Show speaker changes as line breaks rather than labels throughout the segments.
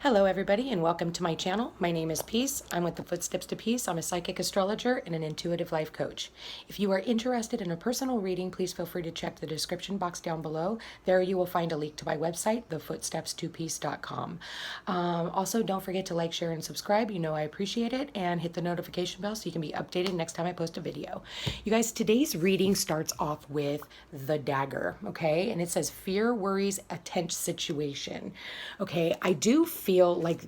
Hello everybody and welcome to my channel. My name is Peace. I'm with the Footsteps to Peace. I'm a psychic astrologer and an intuitive life coach. If you are interested in a personal reading, please feel free to check the description box down below. There you will find a link to my website, thefootstepstopeace.com. Also, don't forget to like, share, and subscribe. You know I appreciate it. And hit the notification bell so you can be updated next time I post a video. You guys, today's reading starts off with the dagger, okay? And it says, fear, worries, a tense situation. Okay, I do feel like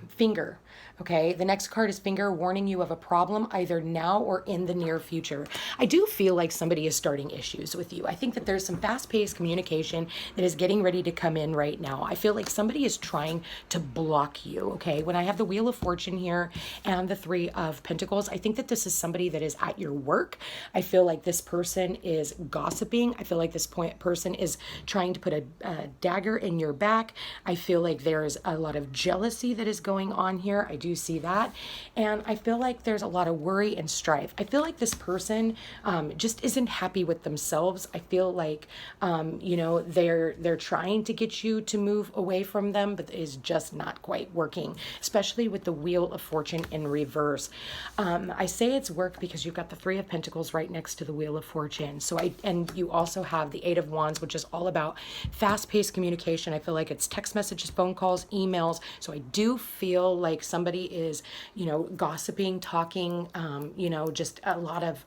finger. Okay, the next card is finger, warning you of a problem either now or in the near future. I do feel like somebody is starting issues with you. I think that there's some fast-paced communication that is getting ready to come in right now. I feel like somebody is trying to block you, okay? When I have the Wheel of Fortune here and the Three of Pentacles, I think that this is somebody that is at your work. I feel like this person is gossiping. I feel like this person is trying to put a dagger in your back. I feel like there's a lot of jealousy that is going on here. I do see that, and I feel like there's a lot of worry and strife. I feel like this person just isn't happy with themselves. I feel like you know, they're trying to get you to move away from them, but it is just not quite working, especially with the Wheel of Fortune in reverse. I say it's work because you've got the Three of Pentacles right next to the Wheel of Fortune. And you also have the Eight of Wands, which is all about fast-paced communication. I feel like it's text messages, phone calls, emails. So I do feel like somebody is, you know, gossiping, talking, you know, just a lot of,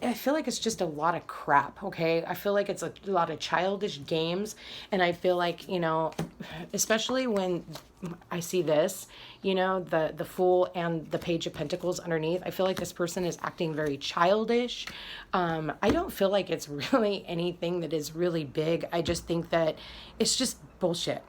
I feel like it's just a lot of crap, okay? I feel like it's a lot of childish games, and I feel like, you know, especially when I see this, you know, the Fool and the Page of Pentacles underneath, I feel like this person is acting very childish. I don't feel like it's really anything that is really big. I just think that it's just bullshit.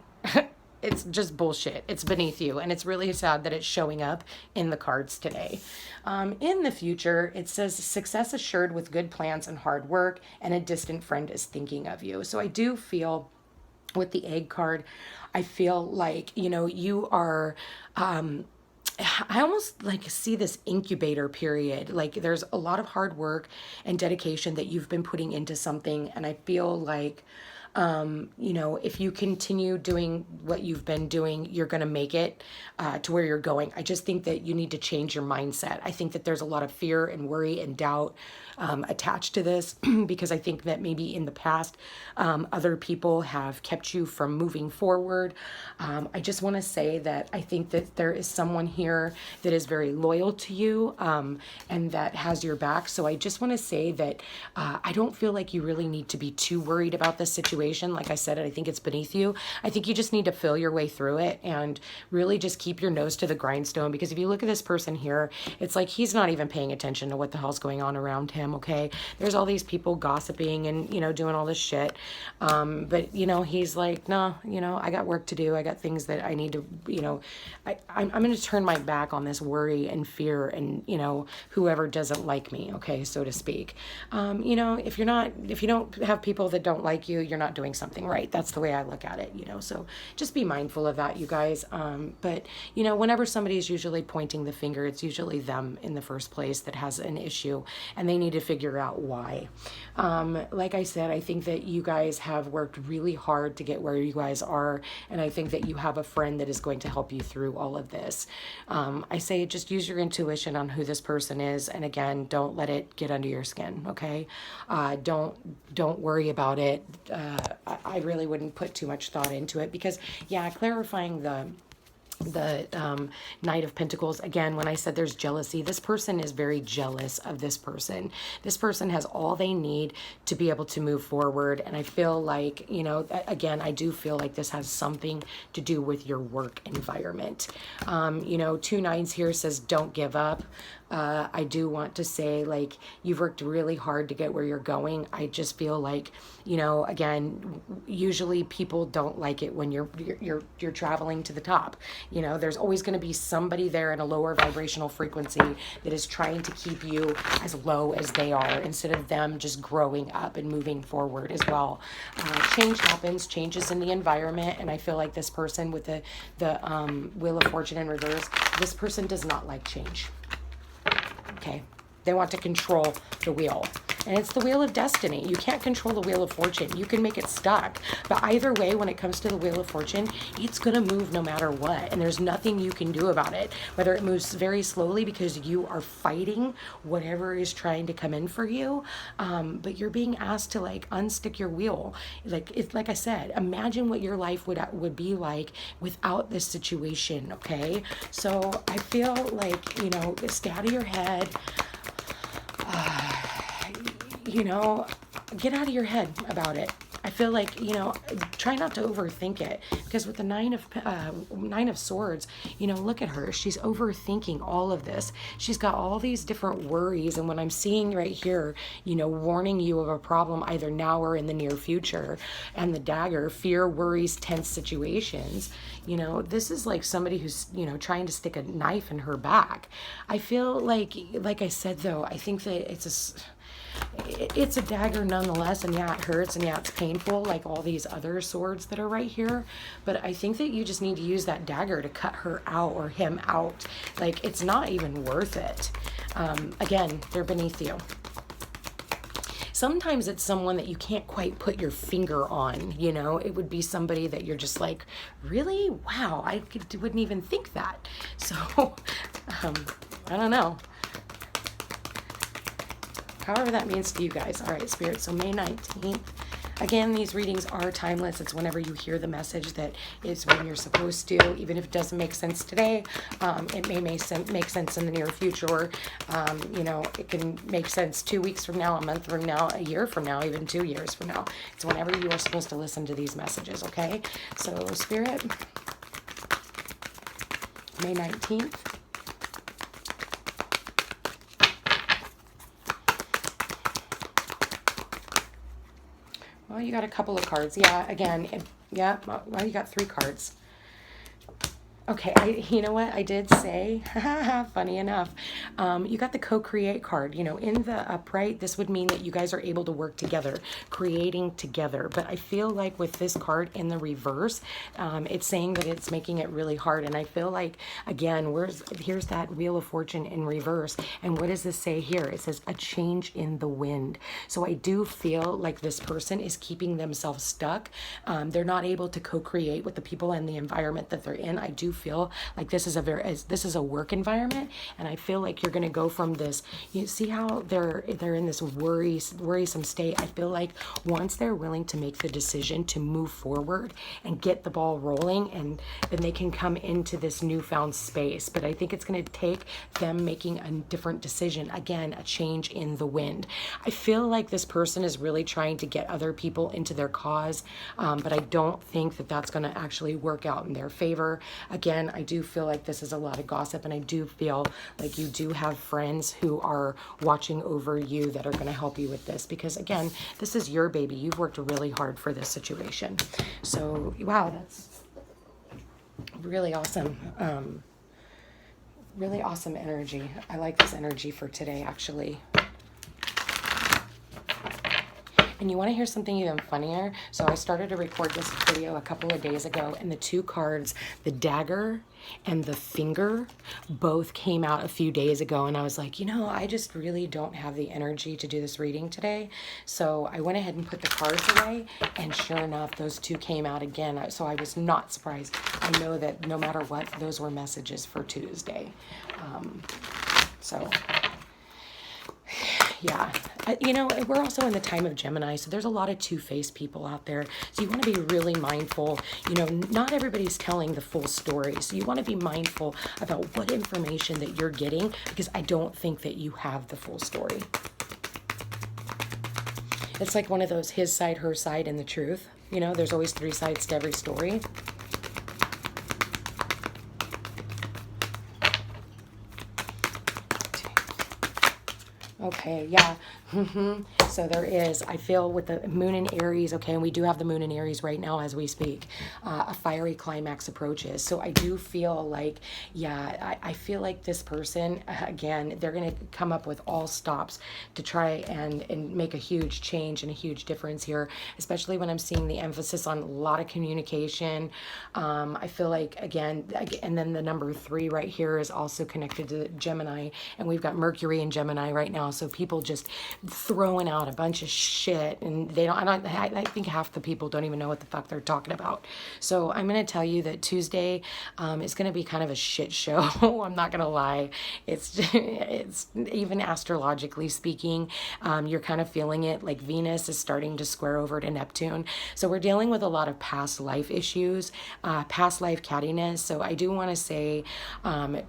It's just bullshit. It's beneath you. And it's really sad that it's showing up in the cards today. In the future, it says success assured with good plans and hard work, and a distant friend is thinking of you. So I do feel with the Egg card, I feel like, you know, you are, I almost like see this incubator period. Like there's a lot of hard work and dedication that you've been putting into something. And I feel like, you know, if you continue doing what you've been doing, you're going to make it to where you're going. I just think that you need to change your mindset. I think that there's a lot of fear and worry and doubt attached to this because I think that maybe in the past, other people have kept you from moving forward. I just want to say that I think that there is someone here that is very loyal to you and that has your back. So I just want to say that I don't feel like you really need to be too worried about this situation. Like I said, I think it's beneath you. I think you just need to feel your way through it and really just keep your nose to the grindstone, because if you look at this person here, it's like he's not even paying attention to what the hell's going on around him, okay? There's all these people gossiping and, you know, doing all this shit. But, you know, he's like, no, you know, I got work to do. I got things that I need to, you know, I'm going to turn my back on this worry and fear and, you know, whoever doesn't like me, okay, so to speak. You know, if you don't have people that don't like you, you're not doing something right. That's the way I look at it, you know, so just be mindful of that, you guys. But, you know, whenever somebody is usually pointing the finger, it's usually them in the first place that has an issue, and they need to figure out why. Like I said, I think that you guys have worked really hard to get where you guys are, and I think that you have a friend that is going to help you through all of this. I say just use your intuition on who this person is, and again, don't let it get under your skin, okay? Don't worry about it. I really wouldn't put too much thought into it because, yeah, clarifying the Knight of Pentacles, again, when I said there's jealousy, this person is very jealous of this person. This person has all they need to be able to move forward, and I feel like, you know, again, I do feel like this has something to do with your work environment. You know, 2 9s here says don't give up. I do want to say, like, you've worked really hard to get where you're going. I just feel like, you know, again, usually people don't like it when you're traveling to the top. You know, there's always going to be somebody there in a lower vibrational frequency that is trying to keep you as low as they are instead of them just growing up and moving forward as well. Change happens, changes in the environment, and I feel like this person with the Wheel of Fortune in reverse, this person does not like change. Okay, they want to control the wheel. And it's the Wheel of Destiny. You can't control the Wheel of Fortune. You can make it stuck. But either way, when it comes to the Wheel of Fortune, it's going to move no matter what. And there's nothing you can do about it. Whether it moves very slowly because you are fighting whatever is trying to come in for you. But you're being asked to like unstick your wheel. Like it's like I said, imagine what your life would be like without this situation, okay? So I feel like, you know, stay out of your head. You know, get out of your head about it. I feel like, you know, try not to overthink it, because with the Nine of Swords, you know, look at her. She's overthinking all of this. She's got all these different worries. And when I'm seeing right here, you know, warning you of a problem either now or in the near future, and the dagger, fear, worries, tense situations, you know, this is like somebody who's, you know, trying to stick a knife in her back. I feel like I said, though, I think that it's a dagger nonetheless, and yeah, it hurts, and yeah, it's painful like all these other swords that are right here, but I think that you just need to use that dagger to cut her out or him out. Like, it's not even worth it. Again, they're beneath you. Sometimes it's someone that you can't quite put your finger on, you know. It would be somebody that you're just like, really? Wow, wouldn't even think that. So, I don't know. However that means to you guys. All right, Spirit, so May 19th. Again, these readings are timeless. It's whenever you hear the message that is when you're supposed to. Even if it doesn't make sense today, it may make sense in the near future. Or, you know, it can make sense 2 weeks from now, a month from now, a year from now, even 2 years from now. It's whenever you are supposed to listen to these messages, okay? So, Spirit, May 19th. Well, you got a couple of cards. Yeah, again, yeah, well, you got 3 cards. Okay, you know what I did say? Funny enough, you got the co-create card. You know, in the upright, this would mean that you guys are able to work together, creating together. But I feel like with this card in the reverse, it's saying that it's making it really hard. And I feel like, again, here's that Wheel of Fortune in reverse. And what does this say here? It says a change in the wind. So I do feel like this person is keeping themselves stuck. They're not able to co-create with the people and the environment that they're in. I do feel like this is a work environment, and I feel like you're going to go from this. You see how they're in this worrisome state. I feel like once they're willing to make the decision to move forward and get the ball rolling, and then they can come into this newfound space. But I think it's going to take them making a different decision. Again, a change in the wind. I feel like this person is really trying to get other people into their cause, but I don't think that that's going to actually work out in their favor. Again, I do feel like this is a lot of gossip, and I do feel like you do have friends who are watching over you that are going to help you with this, because again, this is your baby. You've worked really hard for this situation. So, wow, that's really awesome. Really awesome energy. I like this energy for today, actually. And you want to hear something even funnier? So I started to record this video a couple of days ago, and the 2 cards, the dagger and the finger, both came out a few days ago. And I was like, you know, I just really don't have the energy to do this reading today. So I went ahead and put the cards away, and sure enough, those 2 came out again. So I was not surprised. I know that no matter what, those were messages for Tuesday. So... yeah, you know, we're also in the time of Gemini, so there's a lot of two-faced people out there. So you want to be really mindful. You know, not everybody's telling the full story. So you want to be mindful about what information that you're getting, because I don't think that you have the full story. It's like one of those his side, her side, and the truth. You know, there's always 3 sides to every story. Okay, yeah. So there is, I feel with the moon in Aries, okay, and we do have the moon in Aries right now as we speak, a fiery climax approaches. So I do feel like, yeah, I feel like this person, again, they're going to come up with all stops to try and make a huge change and a huge difference here, especially when I'm seeing the emphasis on a lot of communication. I feel like, again, and then the number 3 right here is also connected to Gemini, and we've got Mercury in Gemini right now. So people just throwing out a bunch of shit, and they don't, I think half the people don't even know what the fuck they're talking about. So I'm going to tell you that Tuesday is going to be kind of a shit show. I'm not going to lie. It's even astrologically speaking, you're kind of feeling it. Like Venus is starting to square over to Neptune. So we're dealing with a lot of past life issues, past life cattiness. So I do want to say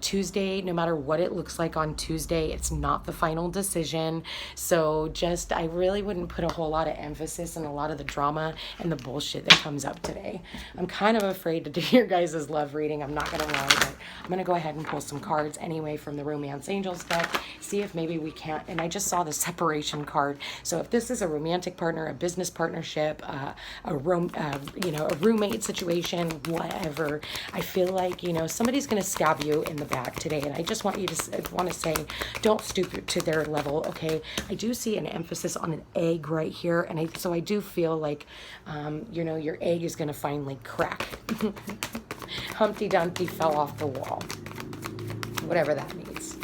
Tuesday, no matter what it looks like on Tuesday, it's not the final decision. So just, I really wouldn't put a whole lot of emphasis on a lot of the drama and the bullshit that comes up today. I'm kind of afraid to do your guys' love reading. I'm not going to lie, but I'm going to go ahead and pull some cards anyway from the Romance Angels deck, see if maybe we can't, and I just saw the separation card. So if this is a romantic partner, a business partnership, a roommate situation, whatever, I feel like, somebody's going to stab you in the back today. And I just want you to want to say, don't stoop to their level. Okay. I do see an emphasis on an egg right here. And so I do feel like, your egg is going to finally crack. Humpty Dumpty fell off the wall. Whatever that means.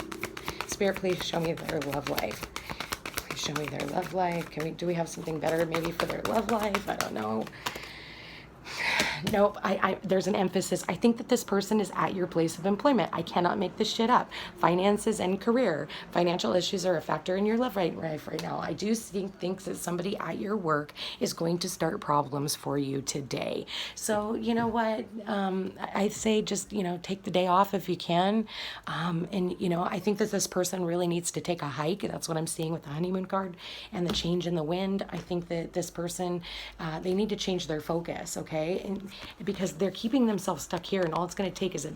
Spirit, please show me their love life. Please show me their love life. Do we have something better maybe for their love life? I don't know. Nope, there's an emphasis. I think that this person is at your place of employment. I cannot make this shit up. Finances and career. Financial issues are a factor in your love life right now. I do think that somebody at your work is going to start problems for you today. So, you know what? I say just, take the day off if you can. I think that this person really needs to take a hike. That's what I'm seeing with the honeymoon card and the change in the wind. I think that this person, they need to change their focus, okay? And because they're keeping themselves stuck here, and all it's going to take is a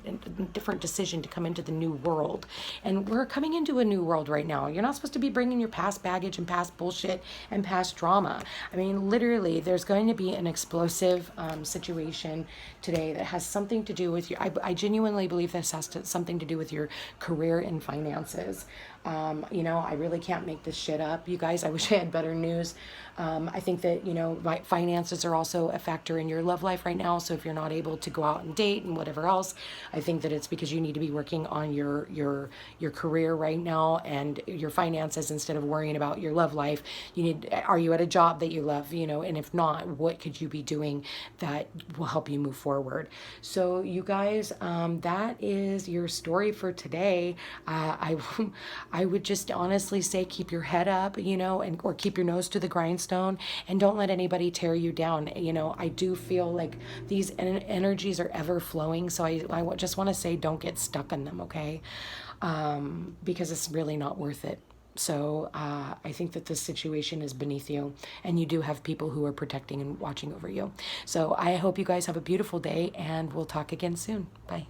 different decision to come into the new world. And we're coming into a new world right now. You're not supposed to be bringing your past baggage and past bullshit and past drama. I mean, literally, there's going to be an explosive situation today that has something to do with I genuinely believe this has something to do with your career and finances. I really can't make this shit up. You guys, I wish I had better news. I think that, my finances are also a factor in your love life right now. So if you're not able to go out and date and whatever else, I think that it's because you need to be working on your career right now and your finances instead of worrying about your love life. Are you at a job that you love, and if not, what could you be doing that will help you move forward? So you guys, that is your story for today. I would just honestly say keep your head up, or keep your nose to the grindstone, and don't let anybody tear you down. I do feel like these energies are ever flowing. So I just want to say don't get stuck in them, okay? Because it's really not worth it. So I think that this situation is beneath you, and you do have people who are protecting and watching over you. So I hope you guys have a beautiful day, and we'll talk again soon. Bye.